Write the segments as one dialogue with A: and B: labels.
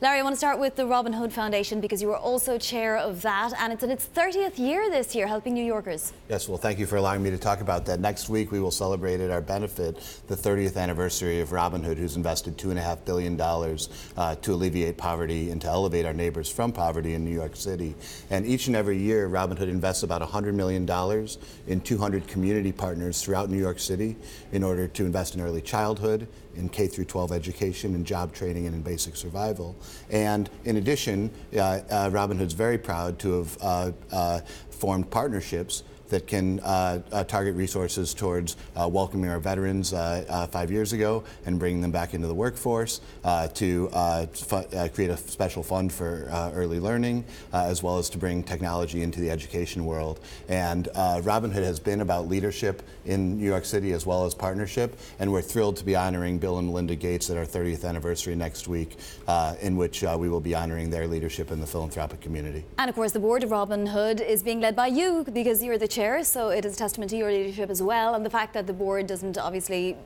A: Larry, I want to start with the Robin Hood Foundation because you were also chair of that, and it's in its 30th year this year, helping New Yorkers.
B: Yes, well, thank you for allowing me to talk about that. Next week, we will celebrate at our benefit the 30th anniversary of Robin Hood, who's invested $2.5 billion to alleviate poverty and to elevate our neighbors from poverty in New York City. And each and every year, Robin Hood invests about $100 million in 200 community partners throughout New York City in order to invest in early childhood, in K-12 education, in job training, and in basic survival. And in addition, Robin Hood's very proud to have formed partnerships that can target resources towards welcoming our veterans 5 years ago and bringing them back into the workforce, to create a special fund for early learning, as well as to bring technology into the education world. And Robin Hood has been about leadership in New York City as well as partnership, and we're thrilled to be honoring Bill and Melinda Gates at our 30th anniversary next week, in which we will be honoring their leadership in the philanthropic community.
A: And of course, the board of Robin Hood is being led by you because you're the chair, so it is a testament to your leadership as well, and the fact that the board doesn't obviously,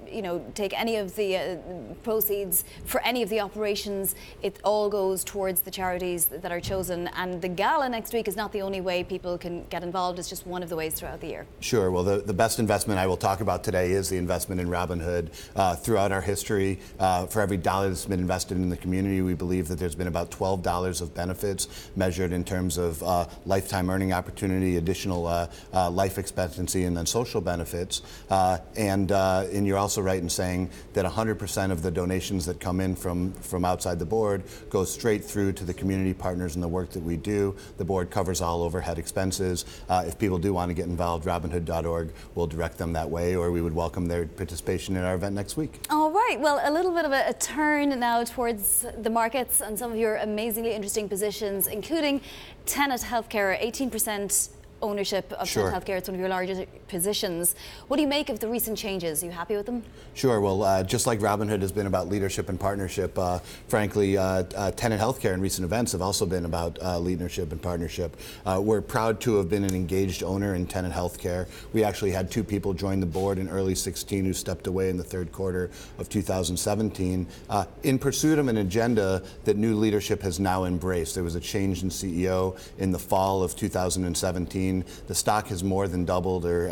A: take any of the proceeds for any of the operations. It all goes towards the charities that are chosen, and the gala next week is not the only way people can get involved. It's just one of the ways throughout the year. Sure.
B: Well, the best investment I will talk about today is the investment in Robin Hood. Throughout our history, for every dollar that's been invested in the community, we believe that there's been about $12 of benefits measured in terms of lifetime earning opportunity, additional life expectancy, and then social benefits. And you're also right in saying that 100% of the donations that come in from outside the board go straight through to the community partners and the work that we do. The board covers all overhead expenses. If people do want to get involved, robinhood.org will direct them that way, or we would welcome their participation in our event next week.
A: All right, well, a little bit of a turn now towards the markets and some of your amazingly interesting positions, including Tenet Healthcare, 18% ownership of Tenet Healthcare. It's one of your largest positions. What do you make of the recent changes? Are you happy with them?
B: Sure. Well, just like Robin Hood has been about leadership and partnership, frankly, Tenet Healthcare and recent events have also been about leadership and partnership. We're proud to have been an engaged owner in Tenet Healthcare. We actually had 2 people join the board in early 2016 who stepped away in the third quarter of 2017 in pursuit of an agenda that new leadership has now embraced. There was a change in CEO in the fall of 2017. The stock has more than doubled, or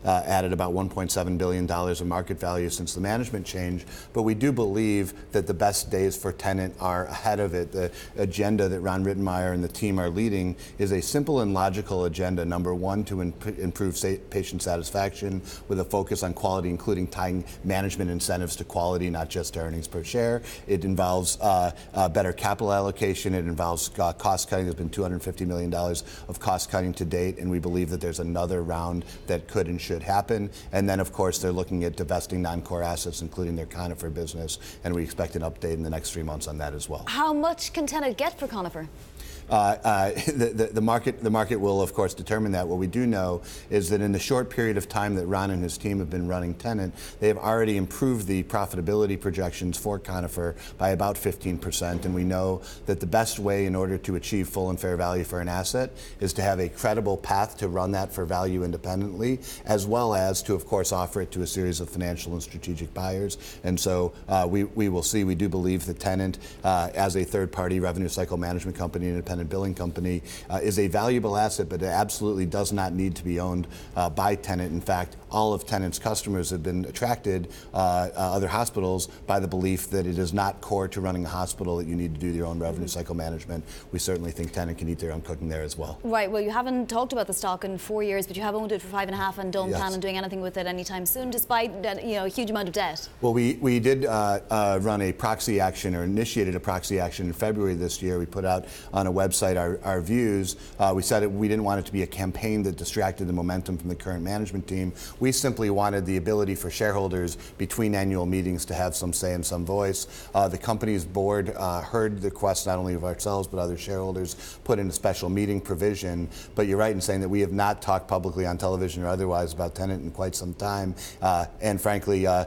B: added about $1.7 billion of market value since the management change. But we do believe that the best days for Tenet are ahead of it. The agenda that Ron Rittenmeyer and the team are leading is a simple and logical agenda. Number one, to improve patient satisfaction with a focus on quality, including tying management incentives to quality, not just to earnings per share. It involves better capital allocation. It involves cost cutting. There's been $250 million of cost cutting to date, and we believe that there's another round that could and should happen. And then, of course, they're looking at divesting non-core assets, including their Conifer business, and we expect an update in the next 3 months on that as well.
A: How much can Tenet get for Conifer?
B: The market will, of course, determine that. What we do know is that in the short period of time that Ron and his team have been running Tenet, they have already improved the profitability projections for Conifer by about 15%. And we know that the best way in order to achieve full and fair value for an asset is to have a credible path to run that for value independently, as well as to, of course, offer it to a series of financial and strategic buyers. And so we will see. We do believe that Tenet, as a third-party revenue cycle management company, independent billing company, is a valuable asset, but it absolutely does not need to be owned by Tenet. In fact, all of Tenet's customers have been attracted, other hospitals, by the belief that it is not core to running a hospital that you need to do your own revenue cycle management. We certainly think Tenet can eat their own cooking there as well.
A: Right. Well, you haven't talked about the stock in 4 years, but you have owned it for 5.5 and don't plan on doing anything with it anytime soon, despite a huge amount of debt.
B: Well, we did run a proxy action, or initiated a proxy action in February this year. We put out on a website our views. We said we didn't want it to be a campaign that distracted the momentum from the current management team. We simply wanted the ability for shareholders between annual meetings to have some say and some voice. The company's board heard the request not only of ourselves but other shareholders, put in a special meeting provision. But you're right in saying that we have not talked publicly on television or otherwise about Tenet in quite some time. And frankly, we're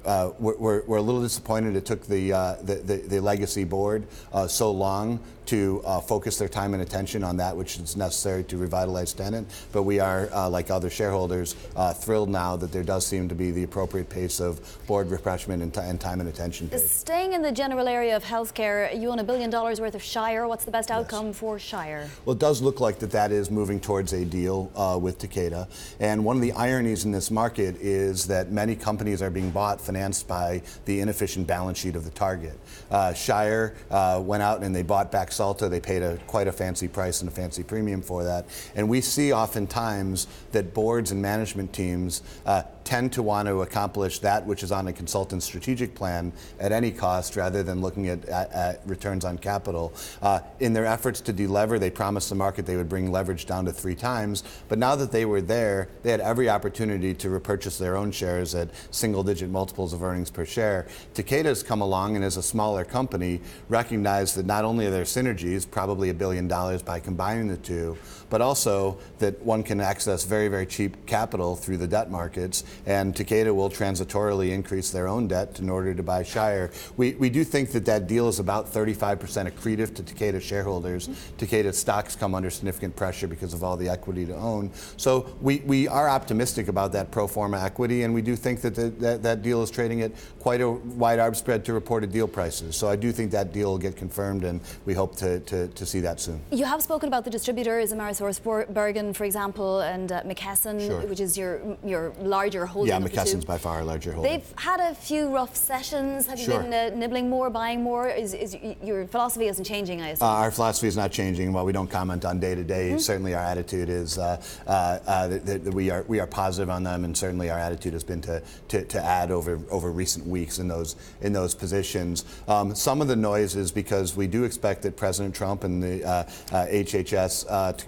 B: a little disappointed it took the legacy board so long to focus their time and attention on that which is necessary to revitalize Tenet. But we are, like other shareholders, thrilled now that there does seem to be the appropriate pace of board refreshment and time and attention paid.
A: Staying in the general area of healthcare, you own $1 billion worth of Shire. What's the best outcome for Shire?
B: Well, it does look like that is moving towards a deal with Takeda. And one of the ironies in this market is that many companies are being bought, financed by the inefficient balance sheet of the target. Shire went out and they bought back Salta. They paid quite a fancy price and a fancy premium for that. And we see oftentimes that boards and management teams tend to want to accomplish that which is on a consultant's strategic plan at any cost rather than looking at returns on capital. In their efforts to delever, they promised the market they would bring leverage down to 3 times, but now that they were there, they had every opportunity to repurchase their own shares at single-digit multiples of earnings per share. Takeda's come along and as a smaller company recognized that not only are there synergies, probably $1 billion by combining the two, but also that one can access very, very cheap capital through the debt markets, and Takeda will transitorily increase their own debt in order to buy Shire. We do think that deal is about 35% accretive to Takeda shareholders. Takeda stocks come under significant pressure because of all the equity to own. So we are optimistic about that pro forma equity, and we do think that that deal is trading at quite a wide arb spread to reported deal prices. So I do think that deal will get confirmed, and we hope to see that soon.
A: You have spoken about the distributors, Bergen, for example, and McKesson,
B: sure,
A: which is your larger holding.
B: Yeah, McKesson's by far our larger holding.
A: They've had a few rough sessions. Have
B: sure,
A: you been nibbling more, buying more? Your philosophy isn't changing, I assume?
B: Our philosophy is not changing. While we don't comment on day to day, certainly our attitude is that we are positive on them, and certainly our attitude has been to add over recent weeks in those positions. Some of the noise is because we do expect that President Trump and the HHS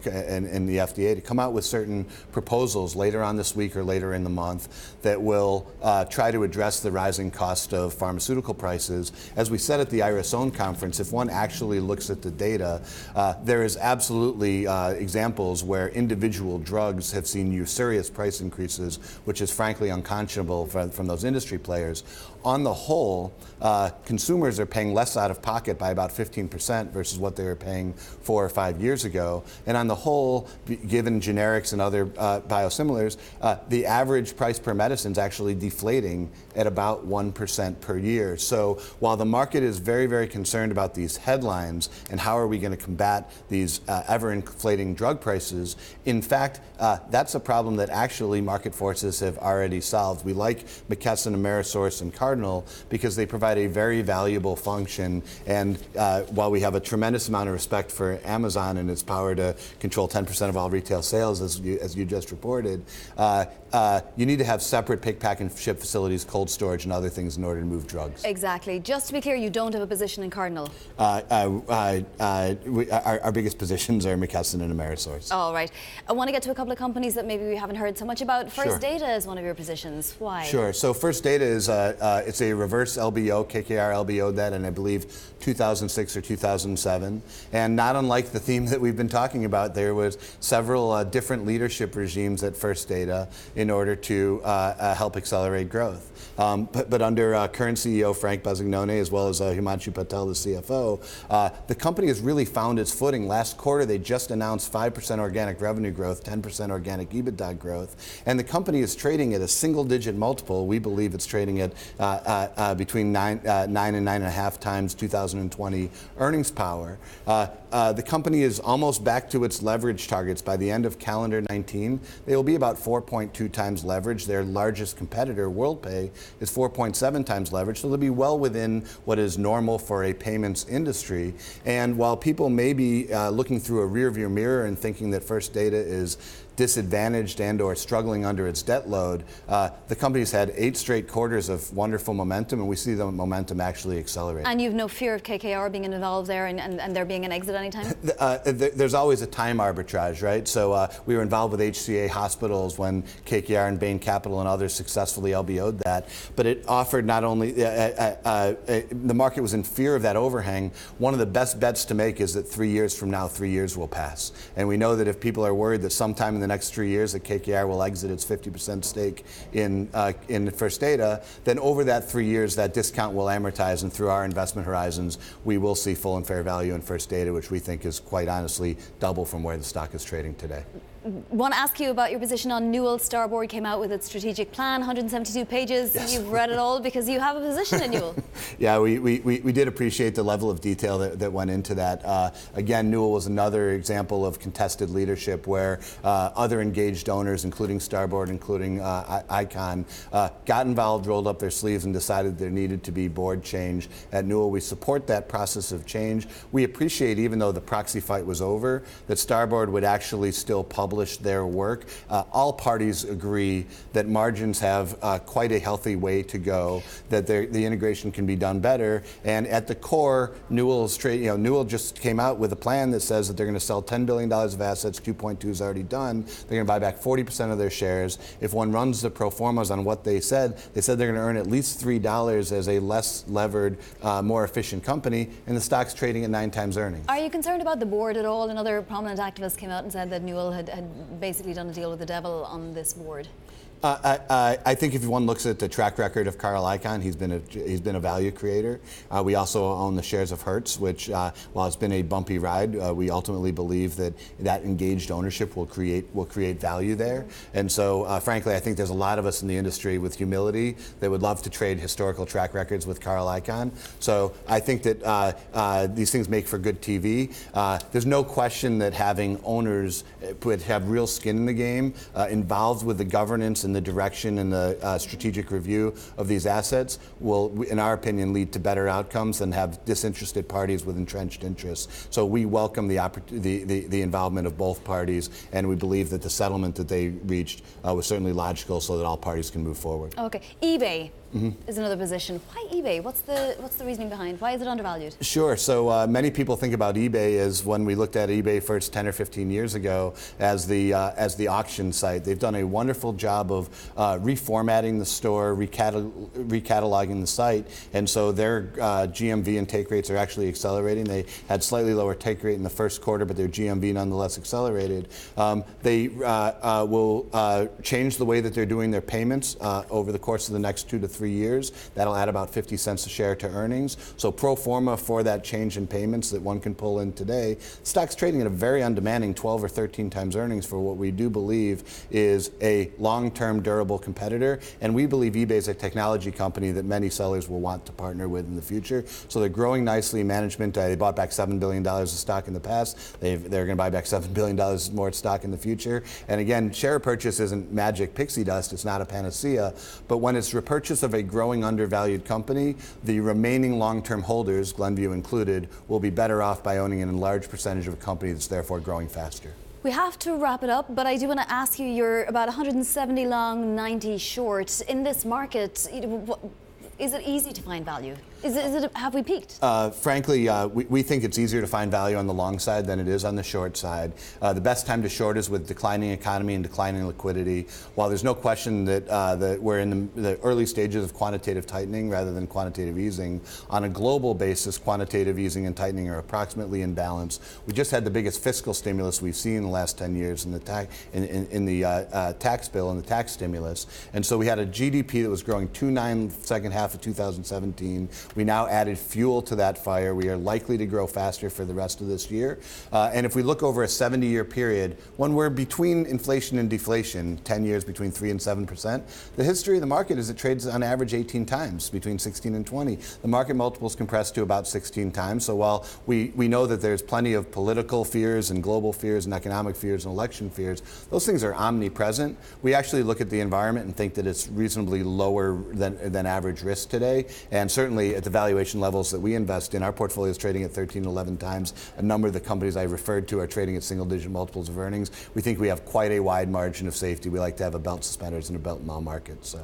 B: and the FDA to come out with certain proposals later on this week or later in the month that will try to address the rising cost of pharmaceutical prices. As we said at the IRIS Own conference, if one actually looks at the data, there is absolutely examples where individual drugs have seen usurious price increases, which is frankly unconscionable from those industry players. On the whole, consumers are paying less out of pocket by about 15% versus what they were paying 4 or 5 years ago. And on the whole, given generics and other biosimilars, the average price per medicine is actually deflating at about 1% per year. So while the market is very, very concerned about these headlines and how are we going to combat these ever-inflating drug prices, in fact, that's a problem that actually market forces have already solved. We like McKesson, Amerisource, and Cardinal because they provide a very valuable function. And while we have a tremendous amount of respect for Amazon and its power to control 10% of all retail sales, as you just reported, you need to have separate pick, pack, and ship facilities, cold storage, and other things in order to move drugs.
A: Exactly. Just to be clear, you don't have a position in Cardinal?
B: Our biggest positions are McKesson and Amerisource.
A: All right. I want to get to a couple of companies that maybe we haven't heard so much about. First
B: Sure.
A: Data is one of your positions. Why?
B: Sure. So First Data is it's a reverse LBO, KKR LBO that, and I believe 2006 or 2007. And not unlike the theme that we've been talking about, there was several different leadership regimes at First Data in order to help accelerate growth. But under current CEO Frank Basignone, as well as Himanshu Patel, the CFO, the company has really found its footing. Last quarter, they just announced 5% organic revenue growth, 10% organic EBITDA growth, and the company is trading at a single-digit multiple. We believe it's trading at between 9 and 9.5 times 2020 earnings power. The company is almost back to its leverage targets by the end of calendar 19. They will be about 4.2 times leverage. Their largest competitor, WorldPay, is 4.7 times leverage, so they'll be well within what is normal for a payments industry. And while people may be looking through a rearview mirror and thinking that First Data is disadvantaged and or struggling under its debt load, the company's had 8 straight quarters of wonderful momentum, and we see the momentum actually accelerate. And
A: you've no fear of KKR being involved there and there being an exit anytime?
B: There's always a time arbitrage, right? So we were involved with HCA Hospitals when KKR and Bain Capital and others successfully LBO'd that, but it offered not only, the market was in fear of that overhang. One of the best bets to make is that 3 years from now, 3 years will pass. And we know that if people are worried that sometime in the next 3 years that KKR will exit its 50% stake in First Data, then over that 3 years, that discount will amortize, and through our investment horizons, we will see full and fair value in First Data, which we think is quite honestly double from where the stock is trading today.
A: Want to ask you about your position on Newell. Starboard came out with its strategic plan, 172 pages. Yes. You've read it all because you have a position in Newell.
B: Yeah, we did appreciate the level of detail that went into that. Again, Newell was another example of contested leadership where other engaged owners, including Starboard, including Icon, got involved, rolled up their sleeves, and decided there needed to be board change. At Newell, we support that process of change. We appreciate, even though the proxy fight was over, that Starboard would actually still publish their work. All parties agree that margins have quite a healthy way to go, that the integration can be done better, and at the core, Newell just came out with a plan that says that they're going to sell $10 billion of assets, 2.2 is already done, they're going to buy back 40% of their shares. If one runs the pro formas on what they said they're going to earn at least $3 as a less levered, more efficient company, and the stock's trading at 9 times earnings.
A: Are you concerned about the board at all? Another prominent activist came out and said that Newell had basically done a deal with the devil on this board.
B: I think if one looks at the track record of Carl Icahn, he's been a value creator. We also own the shares of Hertz, which, while it's been a bumpy ride, we ultimately believe that engaged ownership will create value there. And so, frankly, I think there's a lot of us in the industry with humility that would love to trade historical track records with Carl Icahn. So I think that these things make for good TV. There's no question that having owners would have real skin in the game, involved with the governance and the direction and the strategic review of these assets will, in our opinion, lead to better outcomes than have disinterested parties with entrenched interests. So we welcome the involvement of both parties, and we believe that the settlement that they reached was certainly logical so that all parties can move forward.
A: Okay, eBay. Is another position. Why eBay? What's the reasoning behind? Why is it undervalued?
B: Sure. So many people think about eBay as, when we looked at eBay first 10 or 15 years ago, as the auction site. They've done a wonderful job of reformatting the store, recataloging the site, and so their GMV and take rates are actually accelerating. They had slightly lower take rate in the first quarter, but their GMV nonetheless accelerated. They will change the way that they're doing their payments over the course of the next 2 to 3 years. That'll add about 50 cents a share to earnings. So pro forma for that change in payments that one can pull in today, stock's trading at a very undemanding 12 or 13 times earnings for what we do believe is a long-term durable competitor. And we believe eBay is a technology company that many sellers will want to partner with in the future. So they're growing nicely. Management, they bought back $7 billion of stock in the past. They're going to buy back $7 billion more stock in the future. And again, share purchase isn't magic pixie dust. It's not a panacea. But when it's repurchase of a growing undervalued company, the remaining long-term holders, Glenview included, will be better off by owning an enlarged percentage of a company that's therefore growing faster.
A: We have to wrap it up, but I do want to ask you, you're about 170 long, 90 short. In this market, is it easy to find value? Have we peaked?
B: Frankly, we think it's easier to find value on the long side than it is on the short side. The best time to short is with declining economy and declining liquidity. While there's no question that we're in the early stages of quantitative tightening rather than quantitative easing, on a global basis, quantitative easing and tightening are approximately in balance. We just had the biggest fiscal stimulus we've seen in the last 10 years in the tax bill and the tax stimulus. And so we had a GDP that was growing 2.9 second half of 2017. We now added fuel to that fire. We are likely to grow faster for the rest of this year. And if we look over a 70-year period, when we're between inflation and deflation, 10 years between 3 and 7%, the history of the market is it trades on average 18 times, between 16 and 20. The market multiples compressed to about 16 times. So while we know that there's plenty of political fears and global fears and economic fears and election fears, those things are omnipresent. We actually look at the environment and think that it's reasonably lower than average risk today. And certainly at the valuation levels that we invest in, our portfolio is trading at 13 to 11 times. A number of the companies I referred to are trading at single-digit multiples of earnings. We think we have quite a wide margin of safety. We like to have a belt and suspenders and a belt in all markets. So.